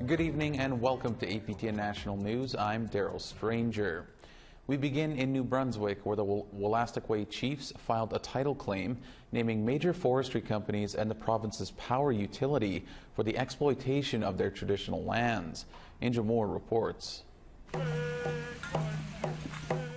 Good evening and welcome to APTN National News. I'm Daryl Stranger. We begin in New Brunswick, where the Wolastoqey Chiefs filed a title claim naming major forestry companies and the province's power utility for the exploitation of their traditional lands. Angel Moore reports.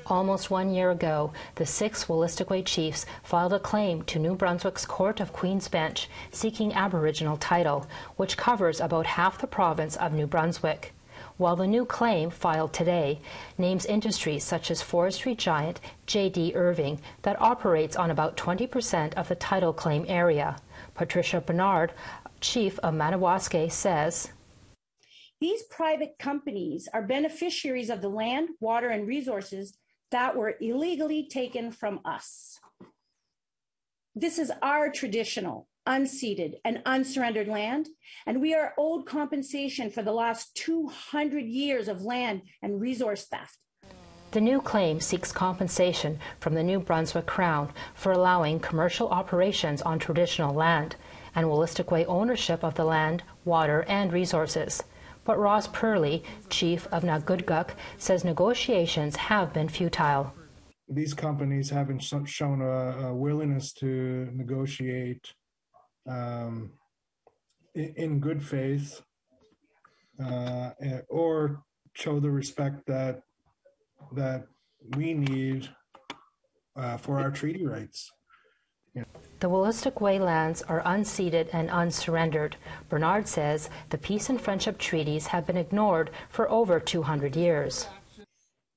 Almost 1 year ago, the 6 Wolastoqey Chiefs filed a claim to New Brunswick's Court of Queen's Bench seeking Aboriginal title, which covers about half the province of New Brunswick. While the new claim, filed today, names industries such as forestry giant J.D. Irving that operates on about 20% of the title claim area. Patricia Bernard, Chief of Madawaska, says, "These private companies are beneficiaries of the land, water, and resources that were illegally taken from us. This is our traditional, unceded, and unsurrendered land, and we are owed compensation for the last 200 years of land and resource theft." The new claim seeks compensation from the New Brunswick Crown for allowing commercial operations on traditional land and Wolastoqey ownership of the land, water, and resources. But Ross Purley, Chief of Nagudguk, says negotiations have been futile. These companies haven't shown a willingness to negotiate in good faith or show the respect that we need for our treaty rights. The Wolastoqey lands are unceded and unsurrendered. Bernard says the peace and friendship treaties have been ignored for over 200 years.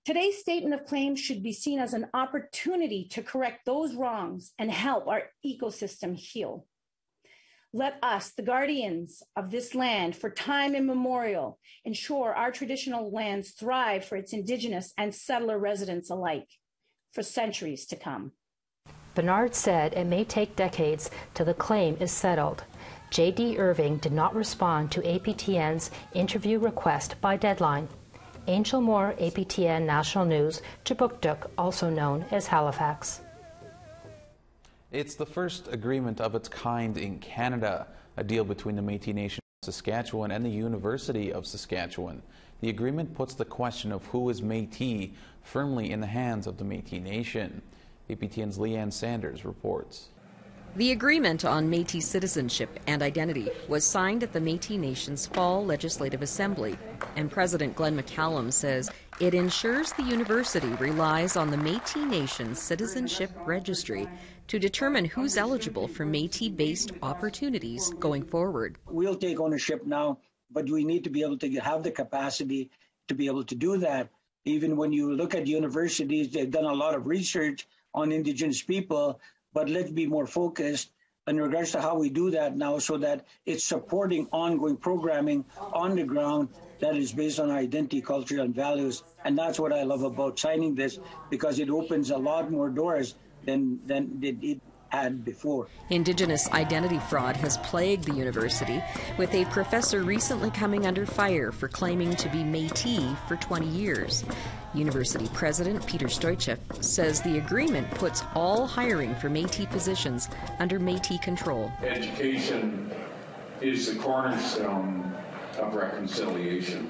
Today's statement of claim should be seen as an opportunity to correct those wrongs and help our ecosystem heal. Let us, the guardians of this land for time immemorial, ensure our traditional lands thrive for its Indigenous and settler residents alike for centuries to come. Bernard said it may take decades till the claim is settled. J.D. Irving did not respond to APTN's interview request by deadline. Angel Moore, APTN National News, Gidimt'en, also known as Halifax. It's the first agreement of its kind in Canada, a deal between the Métis Nation-Saskatchewan and the University of Saskatchewan. The agreement puts the question of who is Métis firmly in the hands of the Métis Nation. APTN's Leanne Sanders reports. The agreement on Métis citizenship and identity was signed at the Métis Nation's Fall Legislative Assembly, and President Glenn McCallum says it ensures the university relies on the Métis Nation's Citizenship Registry to determine who's eligible for Métis-based opportunities going forward. We'll take ownership now, but we need to be able to have the capacity to be able to do that. Even when you look at universities, they've done a lot of research on Indigenous people, but let's be more focused in regards to how we do that now so that it's supporting ongoing programming on the ground that is based on our identity, culture, and values. And that's what I love about signing this, because it opens a lot more doors than it had before. Indigenous identity fraud has plagued the university, with a professor recently coming under fire for claiming to be Métis for 20 years. University President Peter Stoichev says the agreement puts all hiring for Métis positions under Métis control. Education is the cornerstone of reconciliation,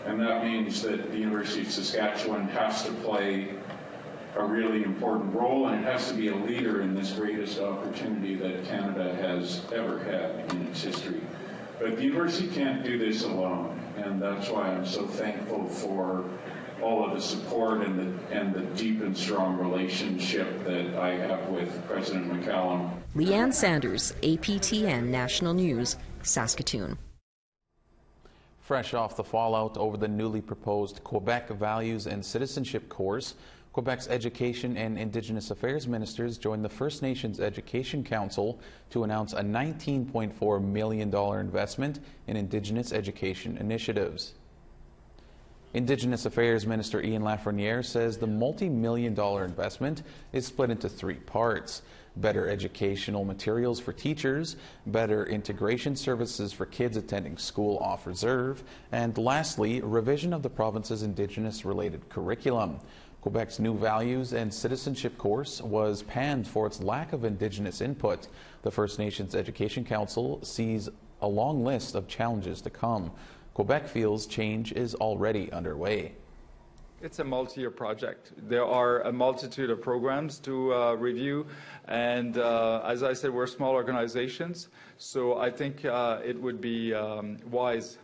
and that means that the University of Saskatchewan has to play a really important role, and it has to be a leader in this greatest opportunity that Canada has ever had in its history. But the university can't do this alone, and that's why I'm so thankful for all of the support and the deep and strong relationship that I have with President McCallum. Leanne Sanders, APTN National News, Saskatoon. Fresh off the fallout over the newly proposed Quebec Values and Citizenship course, Quebec's Education and Indigenous Affairs ministers joined the First Nations Education Council to announce a $19.4 million investment in Indigenous education initiatives. Indigenous Affairs Minister Ian Lafreniere says the multi-million-dollar investment is split into 3 parts: better educational materials for teachers, better integration services for kids attending school off reserve, and lastly, revision of the province's Indigenous-related curriculum. Quebec's new Values and Citizenship course was panned for its lack of Indigenous input. The First Nations Education Council sees a long list of challenges to come. Quebec feels change is already underway. It's a multi-year project. There are a multitude of programs to review, and as I said, we're small organizations, so I think it would be wise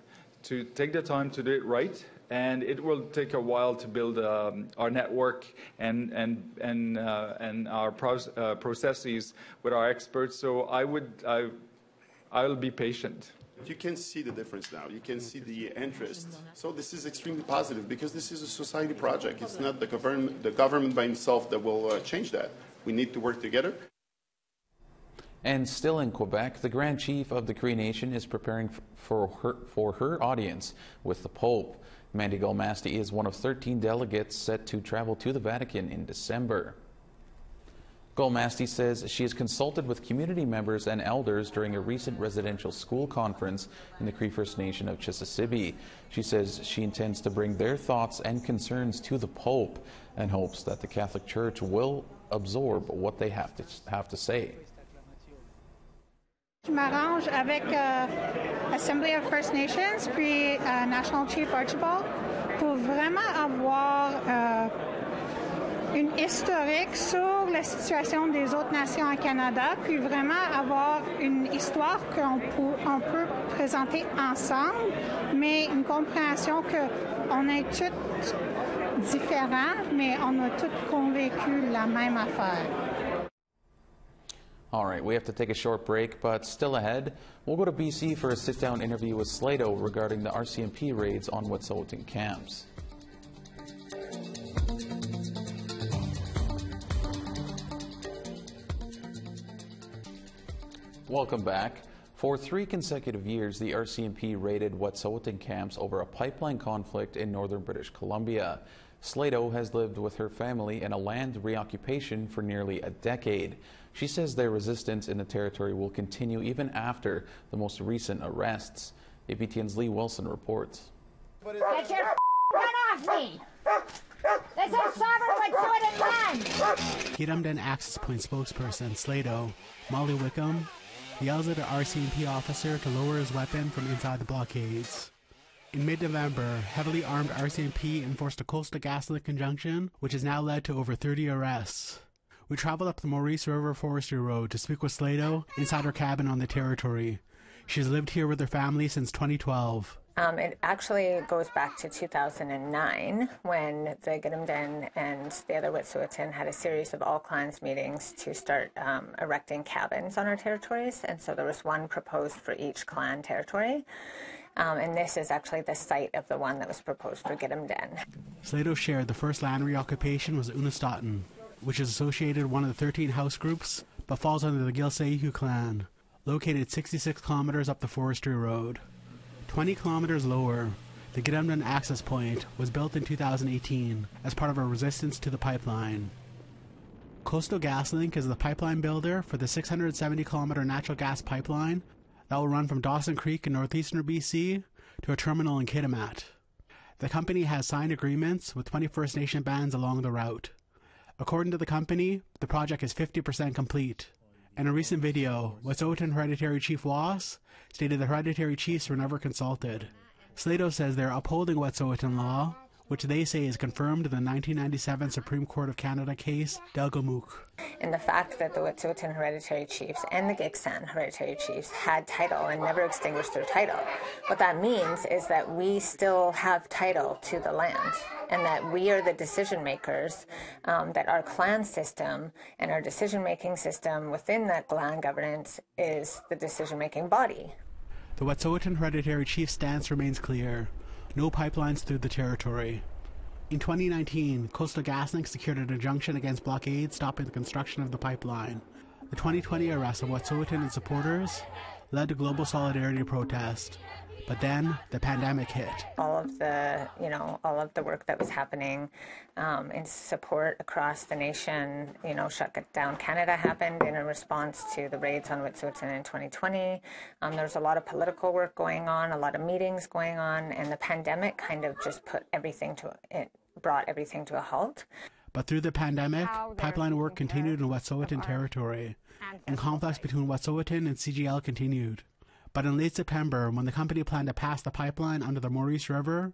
to take the time to do it right, and it will take a while to build our network and our processes with our experts. So I'll be patient. You can see the difference now. You can see the interest. So this is extremely positive because this is a society project. It's not the government by itself that will change that. We need to work together. And still in Quebec, the Grand Chief of the Cree Nation is preparing for her audience with the Pope. Mandy Golmasti is one of 13 delegates set to travel to the Vatican in December. Golmasti says she has consulted with community members and elders during a recent residential school conference in the Cree First Nation of Chisasibi. She says she intends to bring their thoughts and concerns to the Pope and hopes that the Catholic Church will absorb what they have to say. Je m'arrange avec Assembly of First Nations, puis National Chief Archibald, pour vraiment avoir une historique sur la situation des autres nations au Canada, puis vraiment avoir une histoire qu'on peut présenter ensemble, mais une compréhension qu'on est tous différents, mais on a tous convaincu la même affaire. All right, we have to take a short break, but still ahead, we'll go to BC for a sit-down interview with Sleydo regarding the RCMP raids on Wet'suwet'en camps. Welcome back. For 3 consecutive years, the RCMP raided Wet'suwet'en camps over a pipeline conflict in northern British Columbia. Sleydo has lived with her family in a land reoccupation for nearly a decade. She says their resistance in the territory will continue even after the most recent arrests. APTN's Lee Wilson reports. Get your gun off me! This is sovereign Wet'suwet'en land! Gidimt'en Access Point spokesperson Sleydo Molly Wickham yells at an RCMP officer to lower his weapon from inside the blockades. In mid-November, heavily armed RCMP enforced a coastal gas-link conjunction, which has now led to over 30 arrests. We traveled up the Maurice River Forestry Road to speak with Sleydo inside her cabin on the territory. She's lived here with her family since 2012. It actually goes back to 2009 when the Gidimt'en and the other Wet'suwet'en had a series of all-clans meetings to start erecting cabins on our territories. And so there was one proposed for each clan territory. And this is actually the site of the one that was proposed for Gidimt'en. Sleydo shared the first land reoccupation was Unistaten, which is associated with one of the 13 house groups, but falls under the Gilsayhu clan, located 66 kilometers up the forestry road. 20 kilometers lower, the Gidimt'en Access Point was built in 2018 as part of a resistance to the pipeline. Coastal GasLink is the pipeline builder for the 670-kilometer natural gas pipeline that will run from Dawson Creek in northeastern BC to a terminal in Kitimat. The company has signed agreements with 20 First Nation bands along the route. According to the company, the project is 50% complete. In a recent video, Wet'suwet'en Hereditary Chief Wass stated the hereditary chiefs were never consulted. Sleydo says they're upholding Wet'suwet'en law, which they say is confirmed in the 1997 Supreme Court of Canada case, Delgamuuk. And the fact that the Wet'suwet'en Hereditary Chiefs and the Gidimt'en Hereditary Chiefs had title and never extinguished their title, what that means is that we still have title to the land, and that we are the decision makers, that our clan system and our decision-making system within that land governance is the decision-making body. The Wet'suwet'en Hereditary Chief stance remains clear. No pipelines through the territory. In 2019, Coastal GasLink secured an injunction against blockade stopping the construction of the pipeline. The 2020 arrest of Wet'suwet'en and supporters led to global solidarity protest. But then the pandemic hit. All of the work that was happening in support across the nation, Shut Down Canada happened in a response to the raids on Wet'suwet'en in 2020. There's a lot of political work going on, a lot of meetings going on, and the pandemic kind of just brought everything to a halt. But through the pandemic, pipeline work continued in Wet'suwet'en territory, and conflicts between Wet'suwet'en and CGL continued. But in late September, when the company planned to pass the pipeline under the Maurice River,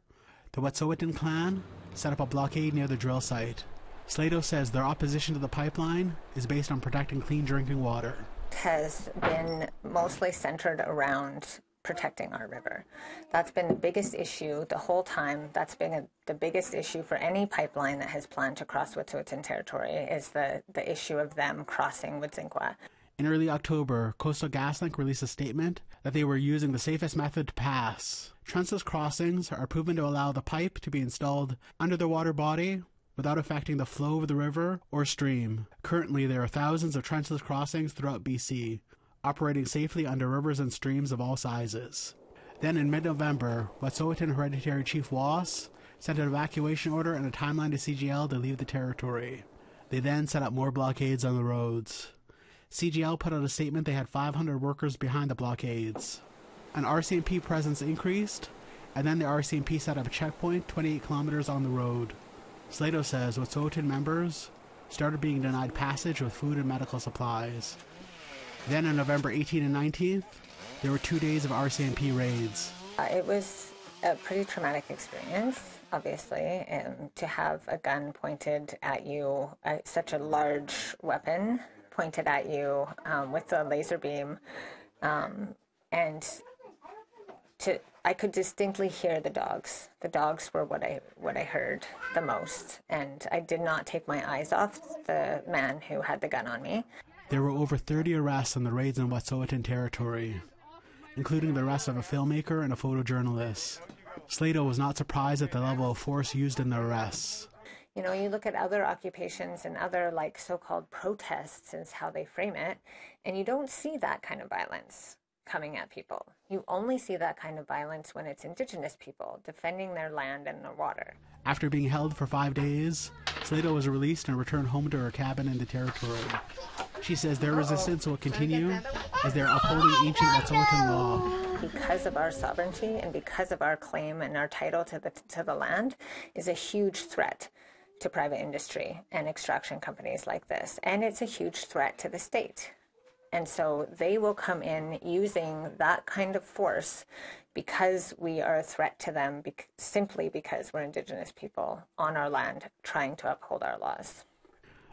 the Wet'suwet'en clan set up a blockade near the drill site. Sleydo says their opposition to the pipeline is based on protecting clean drinking water. Has been mostly centered around protecting our river. That's been the biggest issue the whole time. That's been the biggest issue for any pipeline that has planned to cross Wet'suwet'en territory, is the issue of them crossing Wet'suwet'en. In early October, Coastal GasLink released a statement that they were using the safest method to pass. Trenceless crossings are proven to allow the pipe to be installed under the water body without affecting the flow of the river or stream. Currently, there are thousands of trenceless crossings throughout BC, operating safely under rivers and streams of all sizes. Then in mid-November, Wet'suwet'en Hereditary Chief Wass sent an evacuation order and a timeline to CGL to leave the territory. They then set up more blockades on the roads. CGL put out a statement they had 500 workers behind the blockades. An RCMP presence increased, and then the RCMP set up a checkpoint 28 kilometers on the road. Sleydo says Wet'suwet'en members started being denied passage with food and medical supplies. Then on November 18th and 19th, there were 2 days of RCMP raids. It was a pretty traumatic experience, obviously, to have a gun pointed at you, such a large weapon pointed at you with a laser beam, and I could distinctly hear the dogs. The dogs were what I heard the most, and I did not take my eyes off the man who had the gun on me. There were over 30 arrests on the raids in Wet'suwet'en territory, including the arrest of a filmmaker and a photojournalist. Sleydo was not surprised at the level of force used in the arrests. You know, you look at other occupations and other so-called protests is how they frame it, and you don't see that kind of violence coming at people. You only see that kind of violence when it's Indigenous people defending their land and their water. After being held for 5 days, Sleydo was released and returned home to her cabin in the territory. She says their resistance will continue as they're upholding ancient Wet'suwet'en law. Because of our sovereignty and because of our claim and our title to the land is a huge threat to private industry and extraction companies like this. And it's a huge threat to the state. And so they will come in using that kind of force because we are a threat to them, simply because we're Indigenous people on our land trying to uphold our laws.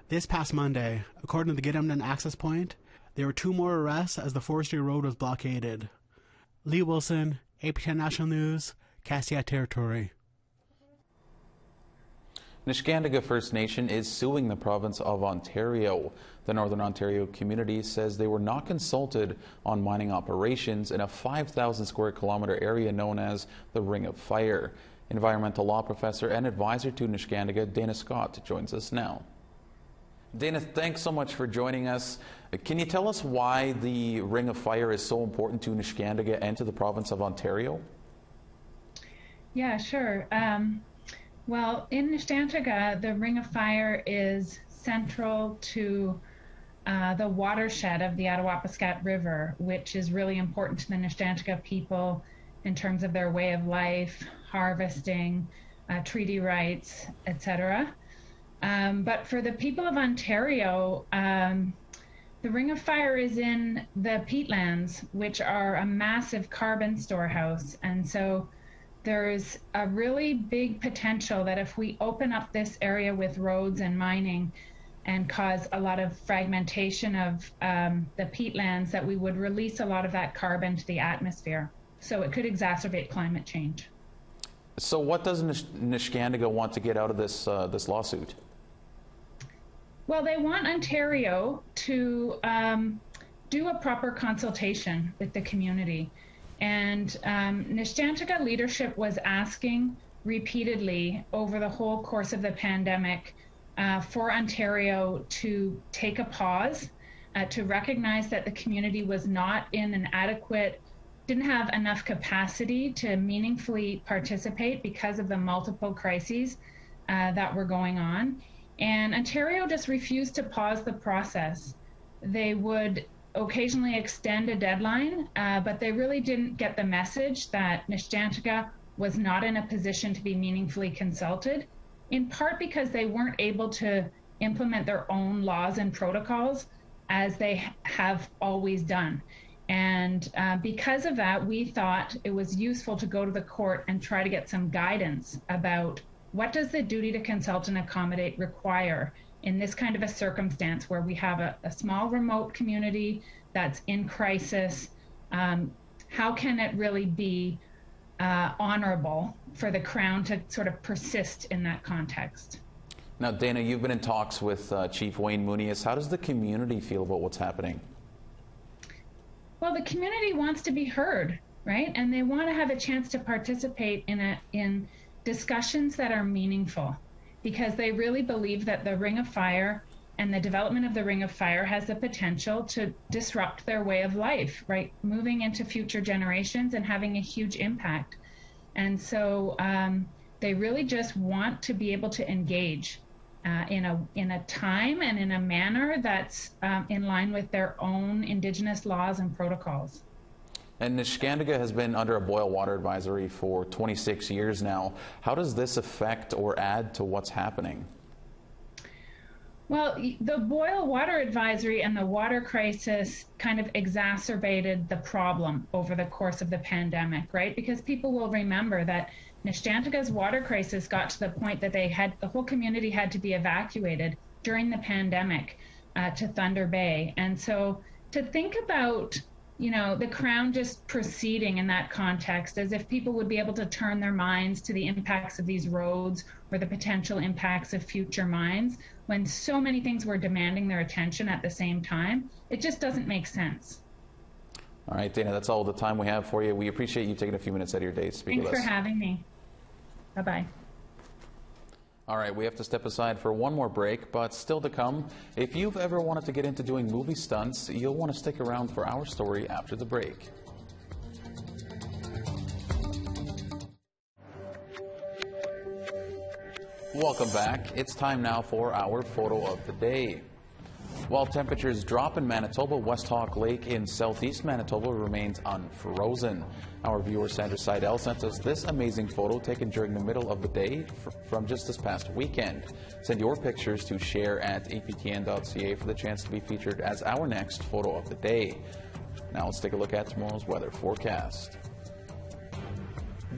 This past Monday, according to the Gidimt'en Access Point, there were 2 more arrests as the forestry road was blockaded. Lee Wilson, APTN National News, Cassia Territory. Niskandiga First Nation is suing the province of Ontario. The Northern Ontario community says they were not consulted on mining operations in a 5,000 square kilometre area known as the Ring of Fire. Environmental law professor and advisor to Niskandiga, Dana Scott, joins us now. Dana, thanks so much for joining us. Can you tell us why the Ring of Fire is so important to Niskandiga and to the province of Ontario? Yeah, sure. Well, in Niskandiga, the Ring of Fire is central to the watershed of the Attawapiskat River, which is really important to the Niskandiga people in terms of their way of life, harvesting, treaty rights, etc. But for the people of Ontario, the Ring of Fire is in the peatlands, which are a massive carbon storehouse. And so there's a really big potential that if we open up this area with roads and mining and cause a lot of fragmentation of the peatlands, that we would release a lot of that carbon to the atmosphere. So it could exacerbate climate change. So what does Niskandiga want to get out of this lawsuit? Well, they want Ontario to do a proper consultation with the community. And Niskandiga leadership was asking repeatedly over the whole course of the pandemic for Ontario to take a pause, to recognize that the community was not in an adequate, didn't have enough capacity to meaningfully participate because of the multiple crises that were going on. And Ontario just refused to pause the process. They would occasionally extend a deadline, but they really didn't get the message that Niskandiga was not in a position to be meaningfully consulted, in part because they weren't able to implement their own laws and protocols as they have always done. And because of that, we thought it was useful to go to the court and try to get some guidance about what does the duty to consult and accommodate require in this kind of a circumstance where we have a small remote community that's in crisis. How can it really be honorable for the Crown to sort of persist in that context? Now, Dana, you've been in talks with Chief Wayne Muniz. How does the community feel about what's happening? Well, the community wants to be heard, right? And they want to have a chance to participate in discussions that are meaningful, because they really believe that the Ring of Fire and the development of the Ring of Fire has the potential to disrupt their way of life, right? Moving into future generations and having a huge impact. And so they really just want to be able to engage in a time and in a manner that's in line with their own Indigenous laws and protocols. And Neskantaga has been under a boil water advisory for 26 years now. How does this affect or add to what's happening? Well, the boil water advisory and the water crisis kind of exacerbated the problem over the course of the pandemic, right? Because people will remember that Neshantaga's water crisis got to the point that the whole community had to be evacuated during the pandemic to Thunder Bay. And so to think about, the Crown just proceeding in that context as if people would be able to turn their minds to the impacts of these roads or the potential impacts of future mines when so many things were demanding their attention at the same time, it just doesn't make sense. All right, Dana, that's all the time we have for you. We appreciate you taking a few minutes out of your day to speak with us. Thanks for having me. Bye-bye. All right, we have to step aside for one more break, but still to come, if you've ever wanted to get into doing movie stunts, you'll want to stick around for our story after the break. Welcome back. It's time now for our photo of the day. While temperatures drop in Manitoba, West Hawk Lake in southeast Manitoba remains unfrozen. Our viewer Sandra Seidel sent us this amazing photo taken during the middle of the day from just this past weekend. Send your pictures to share@aptn.ca for the chance to be featured as our next photo of the day. Now let's take a look at tomorrow's weather forecast.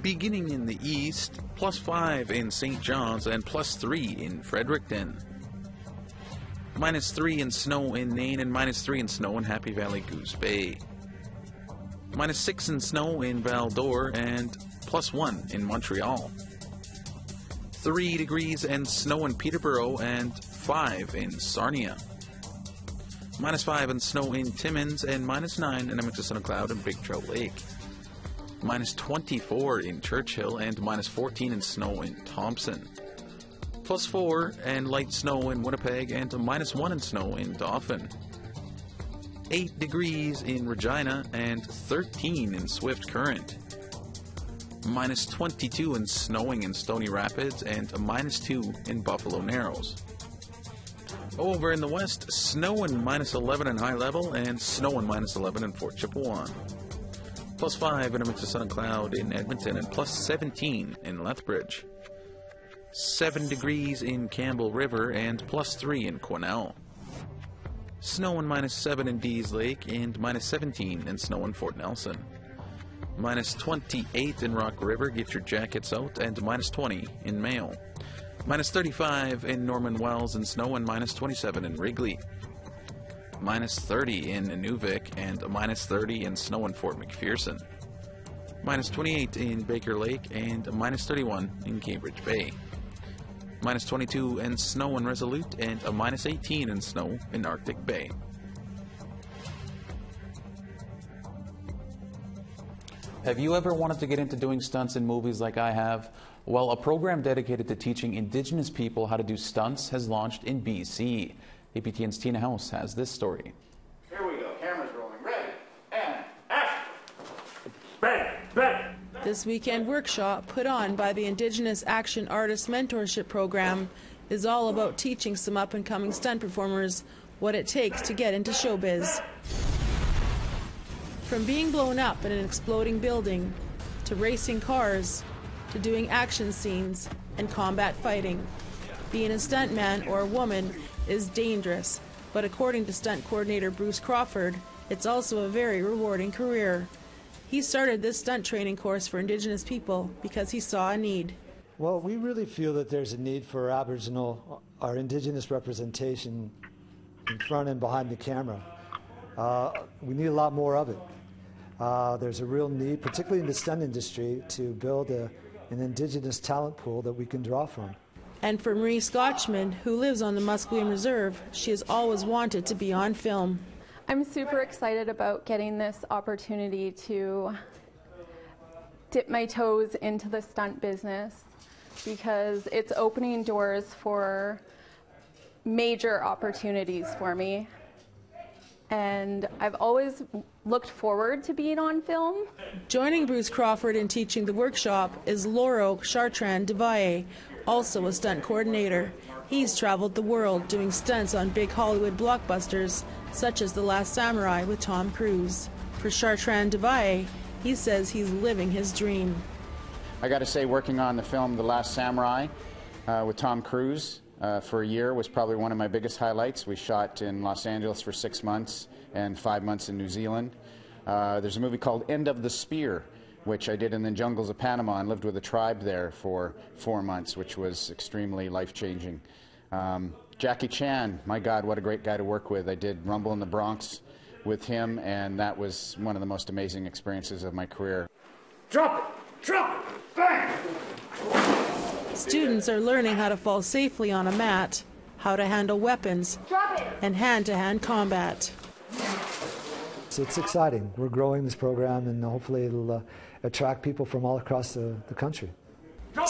Beginning in the east, +5 in St. John's and +3 in Fredericton. -3 in snow in Nain and -3 in snow in Happy Valley Goose Bay. -6 in snow in Val d'Or and +1 in Montreal. 3 degrees and snow in Peterborough and 5 in Sarnia. -5 in snow in Timmins and -9 in Métis Cloud and Big Trout Lake. -24 in Churchill and -14 in snow in Thompson. +4 and light snow in Winnipeg and -1 in snow in Dauphin. 8 degrees in Regina and 13 in Swift Current. -22 in snowing in Stony Rapids and -2 in Buffalo Narrows. Over in the west, snow in -11 in High Level and snow in -11 in Fort Chipewyan. +5 in Métis Cloud in Edmonton and +17 in Lethbridge. 7 degrees in Campbell River and +3 in Quesnel. Snow in -7 in Dease Lake and -17 in snow in Fort Nelson. -28 in Rock River, get your jackets out, and -20 in Mayo. -35 in Norman Wells and snow and -27 in Wrigley. -30 in Inuvik and -30 in snow in Fort McPherson. -28 in Baker Lake and -31 in Cambridge Bay. -22 in snow in Resolute and -18 in snow in Arctic Bay. Have you ever wanted to get into doing stunts in movies like I have? Well, a program dedicated to teaching Indigenous people how to do stunts has launched in BC. APTN's Tina House has this story. Here we go. Camera's rolling. Ready and action. Ready. This weekend workshop put on by the Indigenous Action Artist Mentorship Program is all about teaching some up-and-coming stunt performers what it takes to get into showbiz. From being blown up in an exploding building, to racing cars, to doing action scenes and combat fighting. Being a stuntman or a woman is dangerous, but according to stunt coordinator Bruce Crawford, It's also a very rewarding career. He started this stunt training course for Indigenous people because he saw a need. Well, we really feel that there's a need for Aboriginal, our Indigenous representation in front and behind the camera. We need a lot more of it. There's a real need, particularly in the stunt industry, to build an Indigenous talent pool that we can draw from. And for Marie Scotchman, who lives on the Musqueam Reserve, she has always wanted to be on film. I'm super excited about getting this opportunity to dip my toes into the stunt business because it's opening doors for major opportunities for me. And I've always looked forward to being on film. Joining Bruce Crawford in teaching the workshop is Lauro Chartrand Devaye, also a stunt coordinator. He's traveled the world doing stunts on big Hollywood blockbusters, such as The Last Samurai with Tom Cruise. For Chartrand Devaye, he says he's living his dream. I got to say, working on the film The Last Samurai with Tom Cruise for a year was probably one of my biggest highlights. We shot in Los Angeles for 6 months and 5 months in New Zealand. There's a movie called End of the Spear, which I did in the jungles of Panama and lived with a tribe there for 4 months, which was extremely life-changing. Jackie Chan, my God, what a great guy to work with. I did Rumble in the Bronx with him, and that was one of the most amazing experiences of my career. Drop it! Drop it! Bang! Students are learning how to fall safely on a mat, how to handle weapons, and hand-to-hand combat. It's exciting. We're growing this program, and hopefully it'll attract people from all across the country.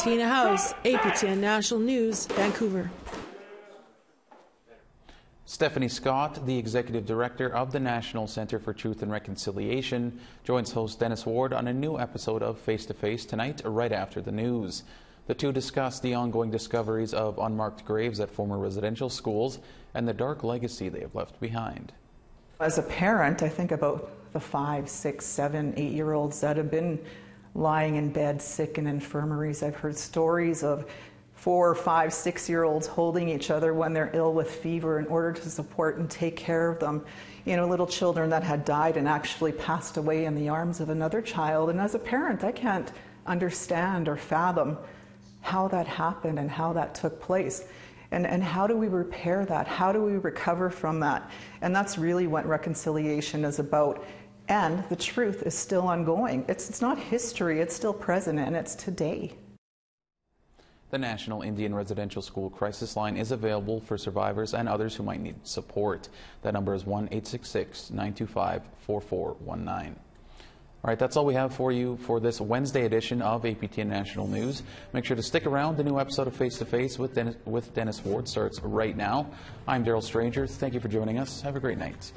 Tina House, APTN National News, Vancouver. Stephanie Scott, the Executive Director of the National Centre for Truth and Reconciliation, joins host Dennis Ward on a new episode of Face to Face tonight, right after the news. The two discuss the ongoing discoveries of unmarked graves at former residential schools and the dark legacy they have left behind. As a parent, I think about the 5, 6, 7, 8-year-olds that have been lying in bed sick in infirmaries. I've heard stories of 4, 5, 6-year-olds holding each other when they're ill with fever in order to support and take care of them. You know, little children that had died and actually passed away in the arms of another child. And as a parent, I can't understand or fathom how that happened and how that took place. And how do we repair that? How do we recover from that? And that's really what reconciliation is about. And the truth is still ongoing. It's not history, it's still present, and it's today. The National Indian Residential School Crisis Line is available for survivors and others who might need support. That number is 1-866-925-4419. All right, that's all we have for you for this Wednesday edition of APTN National News. Make sure to stick around. The new episode of Face to Face with Dennis Ward starts right now. I'm Daryl Stranger. Thank you for joining us. Have a great night.